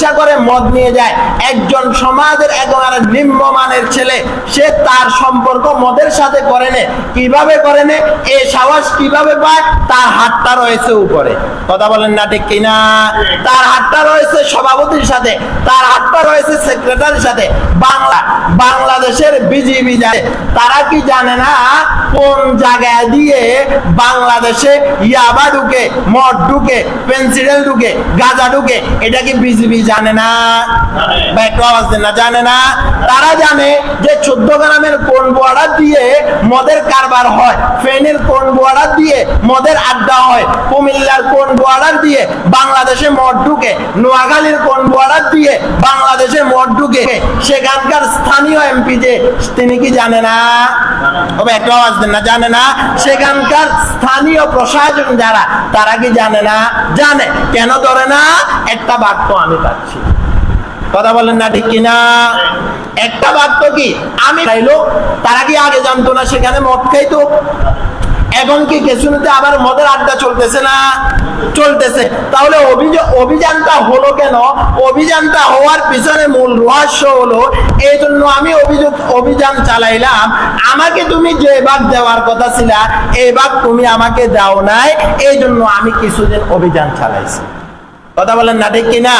নেশা করে মদ নিয়ে যায়, একজন সমাজের একেবারে নিম্নমানের ছেলে সে তার সম্পর্ক মদের সাথে করে নে, কিভাবে করে নে, এই সাহস কিভাবে পায়? তার হাতটা রয়েছে উপরে, কথা বলেন না ঠিক কিনা? তার হাতটা রয়েছে সভাপতির সাথে, তার হাতটা রয়েছে সেক্রেটারির সাথে। বাংলাদেশের বিজিবি যায়, তারা কি জানে না কোন জায়গায় দিয়ে বাংলাদেশে ইয়াবা ঢুকে, মদ ঢুকে, পেন্সিডেল ঢুকে, গাঁজা ঢুকে? এটা কি বিজিবি জানে না? বা একটু আওয়াজ দেন না, জানে না? তারা জানে যে 14 গ্রামের কোন বর্ডার দিয়ে মদের কারবার হয়, ফেনীর কোন বর্ডার দিয়ে মদের আড্ডা হয়, কুমিল্লার কোন বর্ডার দিয়ে বাংলাদেশে মদ ঢুকে, নোয়াখালীর কোন বর্ডার দিয়ে বাংলাদেশে মদ ঢুকে। সেখানকার স্থানীয় এমপি যে, তিনি কি জানে না? তবে একটু আওয়াজ দেন না, জানে না? সেখানকার স্থানীয় প্রশাসন যারা, তারা কি জানে না? জানে। কেন ধরে না? একটা বাক্য আমি পাচ্ছি, কথা বলেন না ঠিক কিনা? একটা বাক্য কি আমি খাইলো, তারা কি আগে জানতো না সেখানে মদ খাইতো? এখন কি কেসুনিতে আবার মদের আড্ডা চলতেছে না? চলতেছে। তাহলে অভিযানটা হলো কেন? অভিযানটা হওয়ার পিছনে মূল রহস্য হলো, এই জন্য আমি অভিযান চালাইলাম, আমাকে তুমি যে ভাগ দেওয়ার কথা ছিল এই ভাগ তুমি আমাকে দাও নাই, এই জন্য আমি কিছুদিন অভিযান চালাইছি, কথা বলেন না ঠিক কিনা?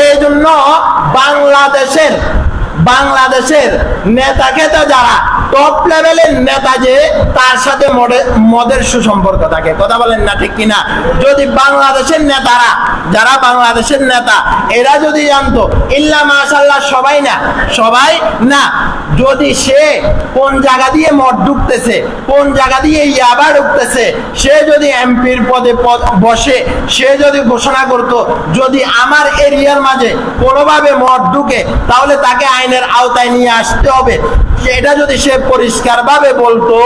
এই জন্য বাংলাদেশের নেতা খেতা যারা টপ লেভেলের নেতা, যে তার সাথে মদের সুসম্পর্ক থাকে, কথা বলেন না ঠিক কিনা? যদি বাংলাদেশের নেতারা, যারা বাংলাদেশের নেতা, এরা যদি জানতো, ইল্লা মাশাআল্লাহ সবাই না, যদি সে কোন জায়গা দিয়ে মদ ঢুকতেছে, কোন জায়গা দিয়ে ইয়াবা ঢুকতেছে, সে যদি এমপির পদে বসে, সে যদি ঘোষণা করত, যদি আমার এরিয়ার মাঝে কোনোভাবে মদ ঢুকে তাহলে তাকে আইনের আওতায় নিয়ে আসতে হবে, এটা যদি সে পরিষ্কার ভাবে বলতো,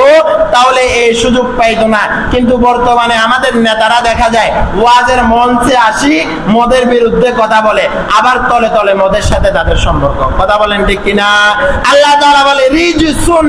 তাহলে এই সুযোগ পাইতো না। কিন্তু বর্তমানে আমাদের নেতারা দেখা যায় ওয়াজের মঞ্চে আসি মদের বিরুদ্ধে কথা বলে, আবার তলে তলে মদের সাথে তাদের সম্পর্ক, কথা বলেন ঠিক কিনা? আল্লাহ তাআলা বলে রিজসুন,